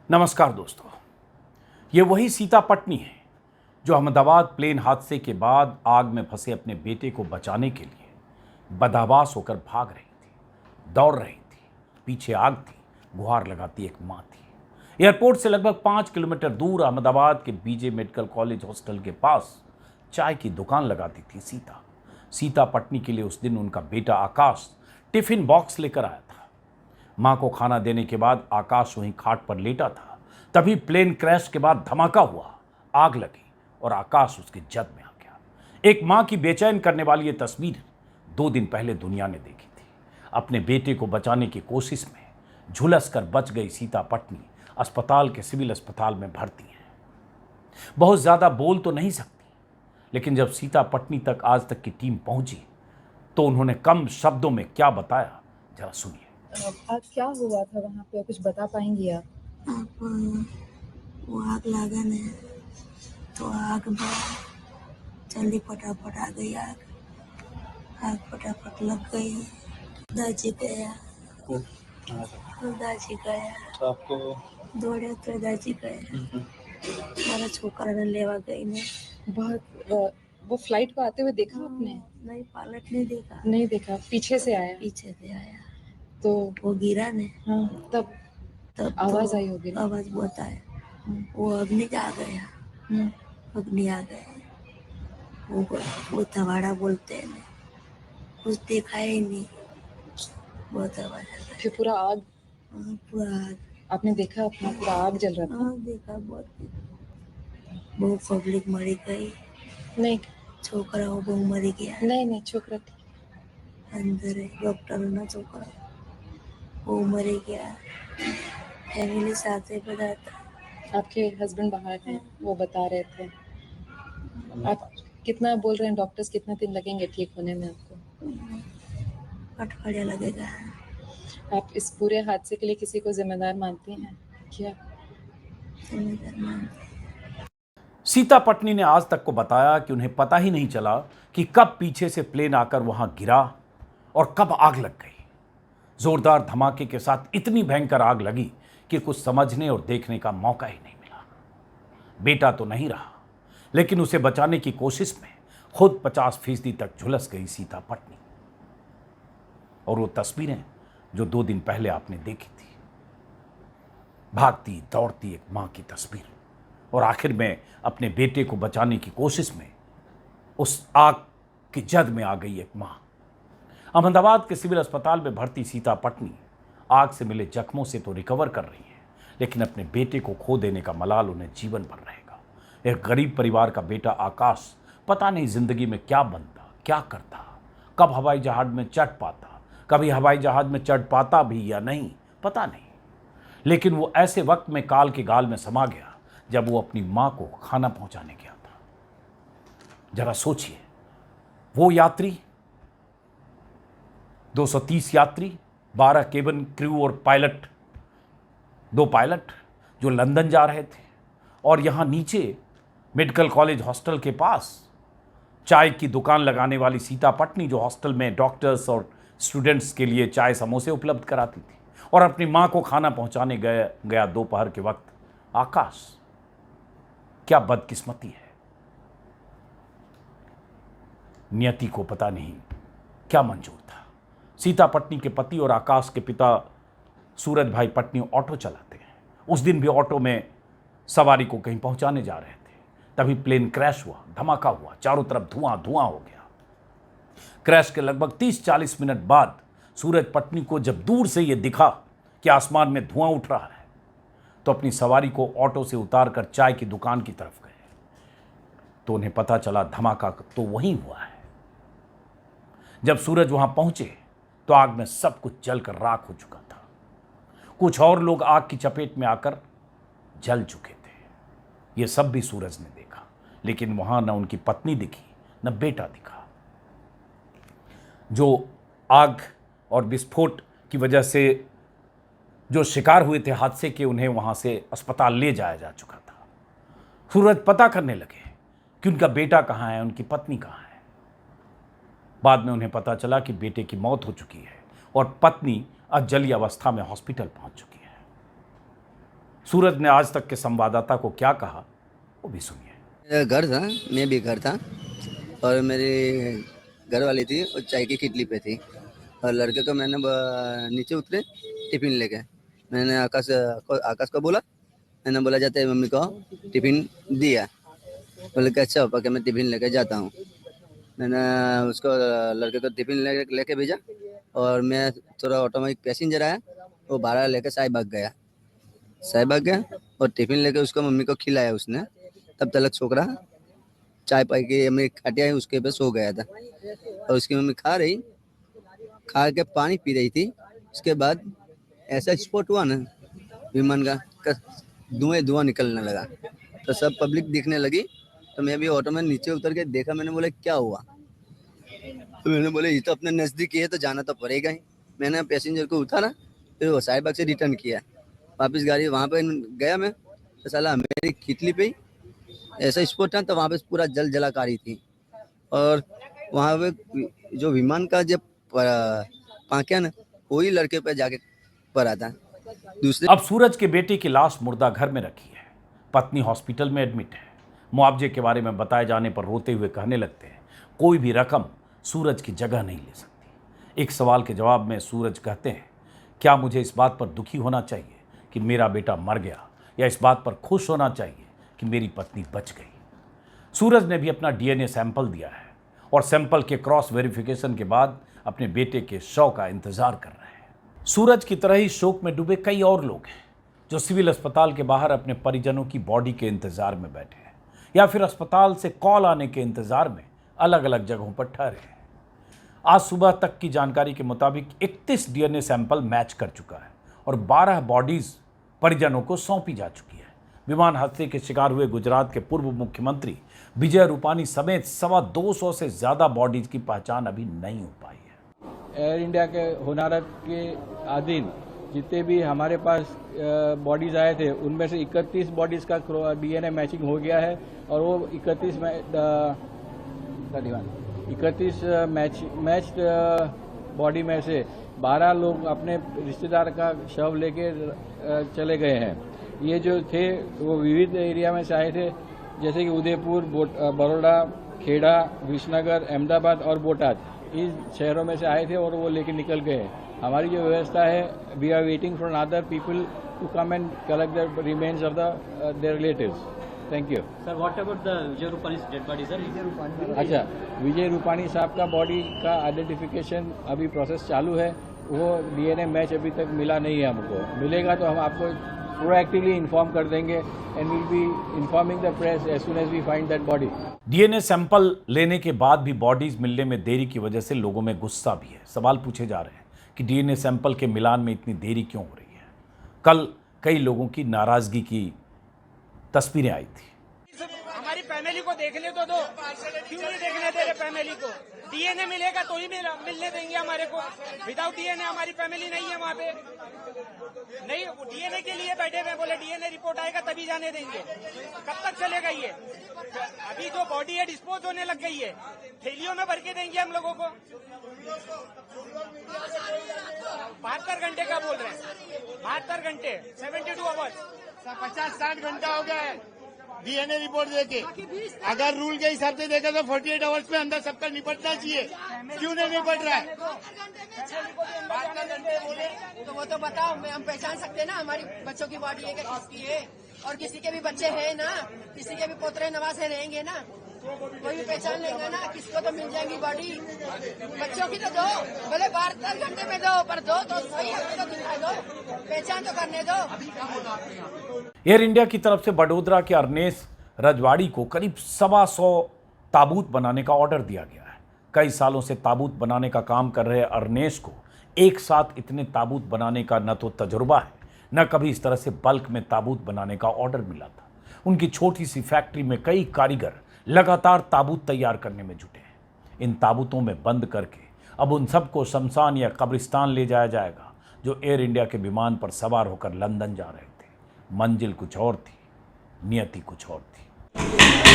नमस्कार दोस्तों, ये वही सीता पटनी है जो अहमदाबाद प्लेन हादसे के बाद आग में फंसे अपने बेटे को बचाने के लिए बदहवास होकर भाग रही थी, दौड़ रही थी। पीछे आग थी, गुहार लगाती एक माँ थी। एयरपोर्ट से लगभग 5 किलोमीटर दूर अहमदाबाद के बीजे मेडिकल कॉलेज हॉस्टल के पास चाय की दुकान लगाती थी सीता। सीता पटनी के लिए उस दिन उनका बेटा आकाश टिफिन बॉक्स लेकर आया था। मां को खाना देने के बाद आकाश वहीं खाट पर लेटा था। तभी प्लेन क्रैश के बाद धमाका हुआ, आग लगी और आकाश उसकी जद में आ गया। एक मां की बेचैन करने वाली ये तस्वीर 2 दिन पहले दुनिया ने देखी थी। अपने बेटे को बचाने की कोशिश में झुलस कर बच गई सीता पटनी अस्पताल के सिविल अस्पताल में भर्ती है। बहुत ज्यादा बोल तो नहीं सकती, लेकिन जब सीता पटनी तक आज तक की टीम पहुंची तो उन्होंने कम शब्दों में क्या बताया, जरा सुनिए। आज क्या हुआ था वहाँ पे, कुछ बता पाएंगी आप? आप वो आग लगन है तो आग में जल्दी फटाफट आ गई आग फटाफट लग गई। दादाजी गया दादाजी गया तो आपको दौड़े तो दादाजी गया। मारा छोकरा ने लेवा गई ने बहुत वो फ्लाइट को आते हुए देखा आपने? नहीं पायलट नहीं देखा, नहीं देखा, पीछे से आया। पीछे से आया तो वो गिरा ने। हाँ, तब तब आवाज तो आई होगी ना? आवाज बहुत आया। वो अग्नि आ गया, हम्म, अग्नि आ गया। वो तवाड़ा बोलते हैं, कुछ देखा ही नहीं, बहुत आवाज आ गया। फिर पूरा आग पूरा आग। आपने देखा? अपना पूरा आग जल रहा था? हाँ देखा, बहुत पब्लिक मरी गई। नहीं छोकरा वो बहु मरी गया नहीं, छोकरा ठीक। अंदर है, डॉक्टर ना छोकरा वो मरी गया। फैमिली साथ ही बताता। आपके हस्बैंड बाहर हैं, वो बता रहे थे। आप कितना बोल रहे हैं डॉक्टर्स, कितना दिन लगेंगे ठीक होने में आपको? अठवाडिया लगेगा। आप इस पूरे हादसे के लिए किसी को जिम्मेदार मानती हैं क्या? जिम्मेदार मानते। सीता पटनी ने आज तक को बताया कि उन्हें पता ही नहीं चला कि कब पीछे से प्लेन आकर वहां गिरा और कब आग लग गई। जोरदार धमाके के साथ इतनी भयंकर आग लगी कि कुछ समझने और देखने का मौका ही नहीं मिला। बेटा तो नहीं रहा, लेकिन उसे बचाने की कोशिश में खुद 50% तक झुलस गई सीता पटनी। और वो तस्वीरें जो 2 दिन पहले आपने देखी थी, भागती दौड़ती एक मां की तस्वीर, और आखिर में अपने बेटे को बचाने की कोशिश में उस आग की जद में आ गई एक मां। अहमदाबाद के सिविल अस्पताल में भर्ती सीता पटनी आग से मिले जख्मों से तो रिकवर कर रही है, लेकिन अपने बेटे को खो देने का मलाल उन्हें जीवन भर रहेगा। एक गरीब परिवार का बेटा आकाश पता नहीं जिंदगी में क्या बनता, क्या करता, कब हवाई जहाज में चढ़ पाता, कभी हवाई जहाज में चढ़ पाता भी या नहीं, पता नहीं। लेकिन वो ऐसे वक्त में काल के गाल में समा गया जब वो अपनी मां को खाना पहुंचाने गया था। जरा सोचिए, वो यात्री 230 यात्री, 12 केबिन क्रू और पायलट, 2 पायलट जो लंदन जा रहे थे, और यहां नीचे मेडिकल कॉलेज हॉस्टल के पास चाय की दुकान लगाने वाली सीता पटनी, जो हॉस्टल में डॉक्टर्स और स्टूडेंट्स के लिए चाय समोसे उपलब्ध कराती थी, और अपनी मां को खाना पहुंचाने गया दोपहर के वक्त आकाश। क्या बदकिस्मती है। नियति को पता नहीं क्या मंजूर था। सीता पटनी के पति और आकाश के पिता सूरज भाई पटनी ऑटो चलाते हैं। उस दिन भी ऑटो में सवारी को कहीं पहुंचाने जा रहे थे, तभी प्लेन क्रैश हुआ, धमाका हुआ, चारों तरफ धुआं धुआं हो गया। क्रैश के लगभग 30-40 मिनट बाद सूरज पटनी को जब दूर से यह दिखा कि आसमान में धुआं उठ रहा है, तो अपनी सवारी को ऑटो से उतारकर चाय की दुकान की तरफ गए। तो उन्हें पता चला धमाका तो वहीं हुआ है। जब सूरज वहां पहुंचे तो आग में सब कुछ जलकर राख हो चुका था। कुछ और लोग आग की चपेट में आकर जल चुके थे। ये सब भी सूरज ने देखा, लेकिन वहां न उनकी पत्नी दिखी, न बेटा दिखा। जो आग और विस्फोट की वजह से जो शिकार हुए थे हादसे के, उन्हें वहां से अस्पताल ले जाया जा चुका था। सूरज पता करने लगे कि उनका बेटा कहाँ है, उनकी पत्नी कहाँ है। बाद में उन्हें पता चला कि बेटे की मौत हो चुकी है और पत्नी अजली अवस्था में हॉस्पिटल पहुंच चुकी है। सूरज ने आज तक के संवाददाता को क्या कहा वो भी सुनिए। मेरा घर था, मैं भी घर था और मेरी घर वाली थी और चाय की किटली पे थी और लड़के को मैंने नीचे उतरे टिफिन लेके मैंने आकाश को बोला, मैंने बोला जाते हैं मम्मी को टिफिन दिया, बोले कि अच्छा पापा मैं टिफिन लेके जाता हूँ। मैंने उसको लड़के को टिफिन लेके भेजा और मैं थोड़ा ऑटो में एक पैसेंजर आया, वो भाड़ा लेके साहिबाग गया और टिफिन लेके उसको मम्मी को खिलाया उसने। तब तक छोकरा चाय पाई के मम्मी खाटिया उसके पे सो गया था और उसकी मम्मी खा के पानी पी रही थी। उसके बाद ऐसा स्पॉट हुआ ना विमान का धुआं निकलने लगा तो सब पब्लिक दिखने लगी। तो मैं भी ऑटो में नीचे उतर के देखा, मैंने बोला क्या हुआ, तो मैंने बोले ये तो अपने नज़दीक ही है तो जाना तो पड़ेगा ही। मैंने पैसेंजर को उठाना फिर वो साहिबाग से रिटर्न किया, वापस गाड़ी वहाँ पे गया मैं तो साला मेरी कितली पे ऐसा स्पॉट था तो वहाँ पे पूरा जलाकारी थी और वहाँ पे जो विमान का जब पाँकिया ना वही लड़के पे जाके पड़ा था। दूसरे अब सूरज के बेटे की लाश मुर्दा घर में रखी है, पत्नी हॉस्पिटल में एडमिट है। मुआवजे के बारे में बताए जाने पर रोते हुए कहने लगते हैं कोई भी रकम सूरज की जगह नहीं ले सकती। एक सवाल के जवाब में सूरज कहते हैं क्या मुझे इस बात पर दुखी होना चाहिए कि मेरा बेटा मर गया या इस बात पर खुश होना चाहिए कि मेरी पत्नी बच गई। सूरज ने भी अपना डीएनए सैंपल दिया है और सैंपल के क्रॉस वेरिफिकेशन के बाद अपने बेटे के शव का इंतजार कर रहे हैं। सूरज की तरह ही शोक में डूबे कई और लोग हैं जो सिविल अस्पताल के बाहर अपने परिजनों की बॉडी के इंतजार में बैठे हैं या फिर अस्पताल से कॉल आने के इंतजार में अलग अलग जगहों पर ठहरे हैं। आज सुबह तक की जानकारी के मुताबिक 31 डीएनए सैंपल मैच कर चुका है और 12 बॉडीज परिजनों को सौंपी जा चुकी है। विमान हादसे के शिकार हुए गुजरात के पूर्व मुख्यमंत्री विजय रूपानी समेत 225 से ज्यादा बॉडीज की पहचान अभी नहीं हो पाई है। एयर इंडिया के होनारत के अधीन जितने भी हमारे पास बॉडीज आए थे उनमें से 31 बॉडीज का डीएनए मैचिंग हो गया है और वो 31 मैच्ड बॉडी में से 12 लोग अपने रिश्तेदार का शव लेके चले गए हैं। ये जो थे वो विविध एरिया में से आए थे जैसे कि उदयपुर, बड़ौदा, खेड़ा, विसनगर, अहमदाबाद और बोटाद, इन शहरों में से आए थे और वो लेके निकल गए। हमारी जो व्यवस्था है we are waiting for other people to come and collect the remains of their relatives. Thank you sir. What about the Vijay Rupani dead body sir? अच्छा, विजय रूपानी साहब का बॉडी का आइडेंटिफिकेशन अभी प्रोसेस चालू है। वो डीएनए मैच अभी तक मिला नहीं है, हमको मिलेगा तो हम आपको प्रोएक्टिवली इन्फॉर्म कर देंगे and will be informing the press as soon as we find that body. DNA sample लेने के बाद भी बॉडीज मिलने में देरी की वजह से लोगों में गुस्सा भी है। सवाल पूछे जा रहे हैं कि डीएनए सैंपल के मिलान में इतनी देरी क्यों हो रही है। कल कई लोगों की नाराजगी की तस्वीरें आई थी। हमारी फैमिली को देखने तो दो, क्यों नहीं देखने दे रहे फैमिली को? डीएनए मिलेगा तो ही मिलने देंगे हमारे को। विदाउट डीएनए हमारी फैमिली नहीं है वहाँ पे, नहीं डीएनए के लिए बैठे हुए, बोले डीएनए रिपोर्ट आएगा तभी जाने देंगे। कब तक चलेगा ये? अभी जो बॉडी है डिस्पोज होने लग गई है, थैलियों में भर के देंगे हम लोगों को। 72 घंटे का बोल रहे हैं, 72 घंटे 72 आवर्स, 50-60 घंटा हो गया है डीएनए रिपोर्ट देके। अगर रूल के हिसाब से देखा तो 48 आवर्स में अंदर सबका निपटना चाहिए, क्यों नहीं निपट रहा है? तो वो तो बताओ, हम पहचान सकते हैं ना हमारी बच्चों की बॉडी है कि किसकी है, और किसी के भी बच्चे हैं ना, किसी के भी पोतरे नवासे रहेंगे ना, कोई भी पहचान लेंगे ना, किसको तो मिल जाएंगी बॉडी। बच्चों की तो दो, भले 72 घंटे में दो, पर दो तो सही हमें तो दिखा दो, पहचान तो करने दो। एयर इंडिया की तरफ से बड़ोदरा के अर्नेस रजवाड़ी को करीब 125 ताबूत बनाने का ऑर्डर दिया गया है। कई सालों से ताबूत बनाने का काम कर रहे अर्नेस को एक साथ इतने ताबूत बनाने का न तो तजुर्बा है, न कभी इस तरह से बल्क में ताबूत बनाने का ऑर्डर मिला था। उनकी छोटी सी फैक्ट्री में कई कारीगर लगातार ताबूत तैयार करने में जुटे हैं। इन ताबूतों में बंद करके अब उन सबको शमशान या कब्रिस्तान ले जाया जाएगा जो एयर इंडिया के विमान पर सवार होकर लंदन जा रहे थे। मंजिल कुछ और थी, नियति कुछ और थी।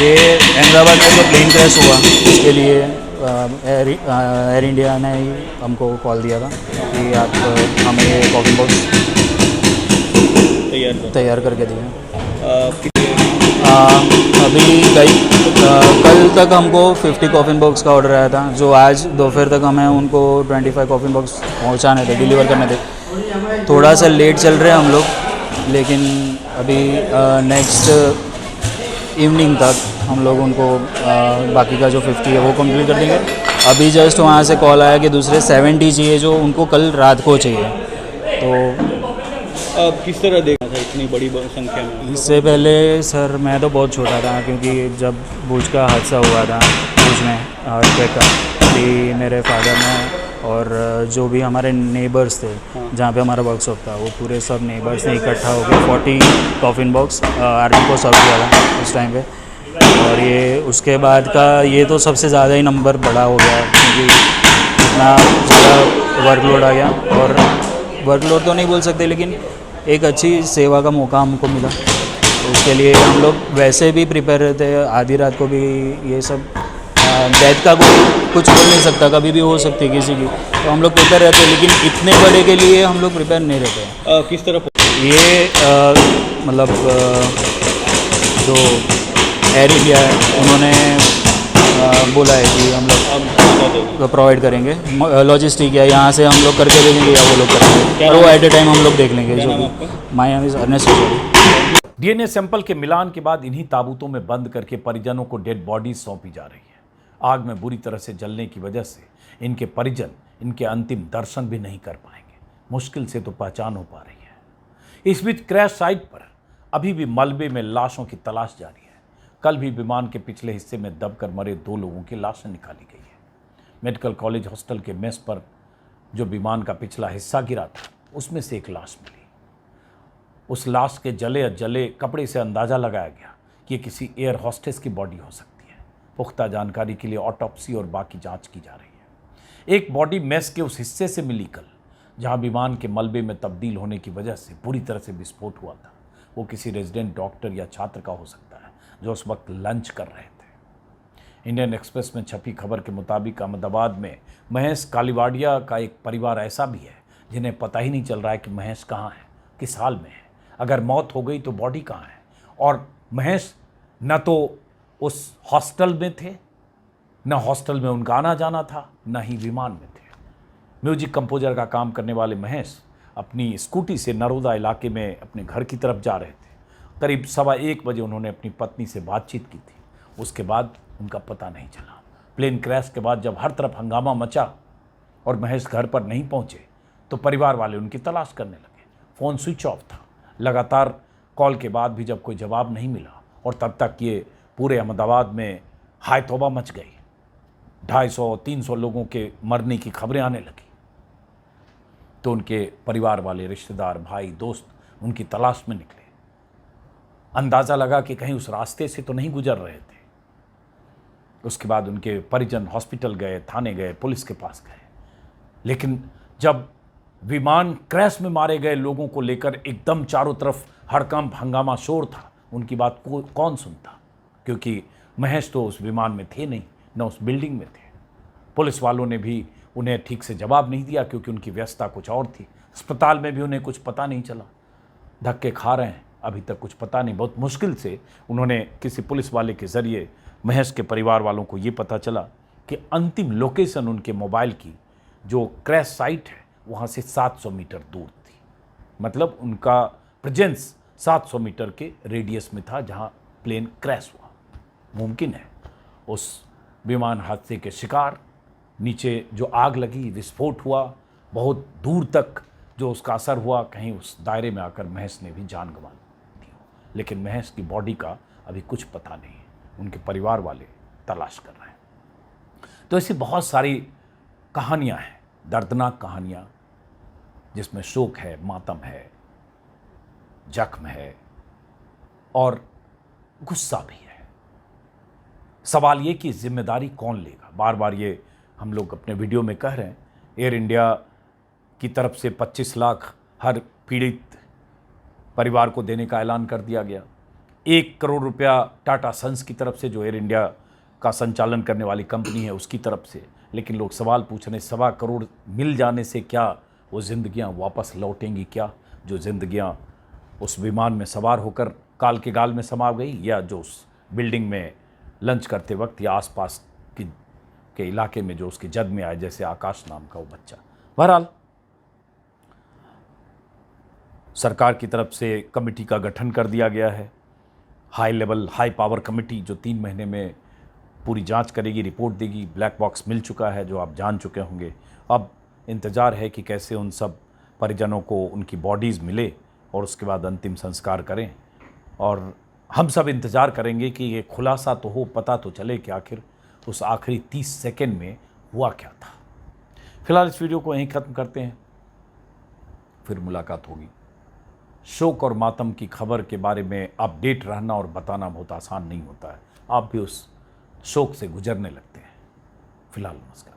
ये अहमदाबाद में जो प्लेन क्रैश हुआ उसके लिए एयर इंडिया ने हमको कॉल दिया था कि आप हमें कॉफी बॉक्स। तैयार करके दिए। अभी कल तक हमको 50 कॉफ़िन बॉक्स का ऑर्डर आया था, जो आज दोपहर तक हमें उनको 25 कॉफ़िन बॉक्स पहुंचाने थे, डिलीवर करने थे। थोड़ा सा लेट चल रहे हैं हम लोग, लेकिन अभी नेक्स्ट इवनिंग तक हम लोग उनको बाकी का जो 50 है वो कंप्लीट कर देंगे। अभी जस्ट वहाँ से कॉल आया कि दूसरे 70 चाहिए जो उनको कल रात को चाहिए। तो किस तरह देखा था इतनी बड़ी संख्या में? इससे पहले सर मैं तो बहुत छोटा था, क्योंकि जब भुज का हादसा हुआ था भुज में अर्थक्वेक का, कि मेरे फादर ने और जो भी हमारे नेबर्स थे जहाँ पे हमारा वर्कशॉप था, वो पूरे सब नेबर्स ने इकट्ठा होकर 40 कॉफ़िन बॉक्स आर्मी को सर्व किया था उस टाइम पे। और ये उसके बाद का ये तो सबसे ज़्यादा ही नंबर बड़ा हो गया, क्योंकि इतना ज़्यादा वर्कलोड आ गया। और वर्कलोड तो नहीं बोल सकते, लेकिन एक अच्छी सेवा का मौका हमको मिला, तो उसके लिए हम लोग वैसे भी प्रिपेयर रहते हैं। आधी रात को भी ये सब डेथ का कोई कुछ बोल नहीं सकता, कभी भी हो सकती है किसी की, तो हम लोग प्रिपेयर रहते हैं, लेकिन इतने बड़े के लिए हम लोग प्रिपेयर नहीं रहते हैं। किस तरह ये मतलब जो एयर इंडिया है उन्होंने बोला है कि हम लोग प्रोवाइड करेंगे लॉजिस्टिक, या यहाँ से हम लोग करके देंगे या वो लोग करेंगे, और वो एट ए टाइम हम लोग देख लेंगे। जो my name is Ernest. DNA sample के मिलान के बाद इन्हीं ताबूतों में बंद करके परिजनों को डेड बॉडी सौंपी जा रही है। आग में बुरी तरह से जलने की वजह से इनके परिजन इनके अंतिम दर्शन भी नहीं कर पाएंगे। मुश्किल से तो पहचान हो पा रही है। इस बीच क्रैश साइट पर अभी भी मलबे में लाशों की तलाश जारी है। कल भी विमान के पिछले हिस्से में दबकर मरे 2 लोगों की लाशें निकाली गई है। मेडिकल कॉलेज हॉस्टल के मेस पर जो विमान का पिछला हिस्सा गिरा था, उसमें से एक लाश मिली। उस लाश के जले कपड़े से अंदाज़ा लगाया गया कि ये किसी एयर हॉस्टेस की बॉडी हो सकती है। पुख्ता जानकारी के लिए ऑटोप्सी और बाकी जांच की जा रही है। एक बॉडी मेस के उस हिस्से से मिली कल, जहां विमान के मलबे में तब्दील होने की वजह से बुरी तरह से विस्फोट हुआ था। वो किसी रेजिडेंट डॉक्टर या छात्र का हो सकता है, जो उस वक्त लंच कर रहे थे। इंडियन एक्सप्रेस में छपी खबर के मुताबिक अहमदाबाद में महेश कालीवाड़िया का एक परिवार ऐसा भी है जिन्हें पता ही नहीं चल रहा है कि महेश कहाँ है, किस हाल में है। अगर मौत हो गई तो बॉडी कहाँ है। और महेश न तो उस हॉस्टल में थे, न हॉस्टल में उनका आना जाना था, न ही विमान में थे। म्यूजिक कंपोजर का काम करने वाले महेश अपनी स्कूटी से नरोदा इलाके में अपने घर की तरफ जा रहे थे। करीब 1:15 बजे उन्होंने अपनी पत्नी से बातचीत की थी। उसके बाद उनका पता नहीं चला। प्लेन क्रैश के बाद जब हर तरफ हंगामा मचा और महेश घर पर नहीं पहुंचे, तो परिवार वाले उनकी तलाश करने लगे। फ़ोन स्विच ऑफ था। लगातार कॉल के बाद भी जब कोई जवाब नहीं मिला, और तब तक ये पूरे अहमदाबाद में हाय तौबा मच गई। 250-300 लोगों के मरने की खबरें आने लगी। तो उनके परिवार वाले, रिश्तेदार, भाई, दोस्त उनकी तलाश में निकले। अंदाज़ा लगा कि कहीं उस रास्ते से तो नहीं गुजर रहे थे। उसके बाद उनके परिजन हॉस्पिटल गए, थाने गए, पुलिस के पास गए। लेकिन जब विमान क्रैश में मारे गए लोगों को लेकर एकदम चारों तरफ हड़कंप, हंगामा, शोर था, उनकी बात कौन सुनता, क्योंकि महेश तो उस विमान में थे नहीं, न उस बिल्डिंग में थे। पुलिस वालों ने भी उन्हें ठीक से जवाब नहीं दिया, क्योंकि उनकी व्यस्तता कुछ और थी। अस्पताल में भी उन्हें कुछ पता नहीं चला। धक्के खा रहे हैं, अभी तक कुछ पता नहीं। बहुत मुश्किल से उन्होंने किसी पुलिस वाले के ज़रिए महेश के परिवार वालों को ये पता चला कि अंतिम लोकेशन उनके मोबाइल की, जो क्रैश साइट है, वहाँ से 700 मीटर दूर थी। मतलब उनका प्रेजेंस 700 मीटर के रेडियस में था जहाँ प्लेन क्रैश हुआ। मुमकिन है उस विमान हादसे के शिकार, नीचे जो आग लगी, विस्फोट हुआ, बहुत दूर तक जो उसका असर हुआ, कहीं उस दायरे में आकर महेश ने भी जान गंवा दी हो। लेकिन महेश की बॉडी का अभी कुछ पता नहीं है। उनके परिवार वाले तलाश कर रहे हैं। तो ऐसी बहुत सारी कहानियां हैं, दर्दनाक कहानियां, जिसमें शोक है, मातम है, जख्म है और गुस्सा भी है। सवाल ये कि जिम्मेदारी कौन लेगा। बार बार ये हम लोग अपने वीडियो में कह रहे हैं। एयर इंडिया की तरफ से 25 लाख हर पीड़ित परिवार को देने का ऐलान कर दिया गया। 1 करोड़ रुपया टाटा सन्स की तरफ से, जो एयर इंडिया का संचालन करने वाली कंपनी है, उसकी तरफ से। लेकिन लोग सवाल पूछ रहे हैं, 1.25 करोड़ मिल जाने से क्या वो ज़िंदगियां वापस लौटेंगी क्या, जो ज़िंदगियां उस विमान में सवार होकर काल के गाल में समा गई, या जो उस बिल्डिंग में लंच करते वक्त या आसपास के इलाके में जो उसके जद में आए, जैसे आकाश नाम का वो बच्चा। बहरहाल सरकार की तरफ से कमेटी का गठन कर दिया गया है, हाई पावर कमेटी, जो 3 महीने में पूरी जांच करेगी, रिपोर्ट देगी। ब्लैक बॉक्स मिल चुका है जो आप जान चुके होंगे। अब इंतज़ार है कि कैसे उन सब परिजनों को उनकी बॉडीज़ मिले और उसके बाद अंतिम संस्कार करें। और हम सब इंतज़ार करेंगे कि ये खुलासा तो हो, पता तो चले कि आखिर उस आखिरी 30 सेकंड में हुआ क्या था। फिलहाल इस वीडियो को यहीं ख़त्म करते हैं, फिर मुलाकात होगी। शोक और मातम की खबर के बारे में अपडेट रहना और बताना बहुत आसान नहीं होता है, आप भी उस शोक से गुजरने लगते हैं। फिलहाल नमस्कार।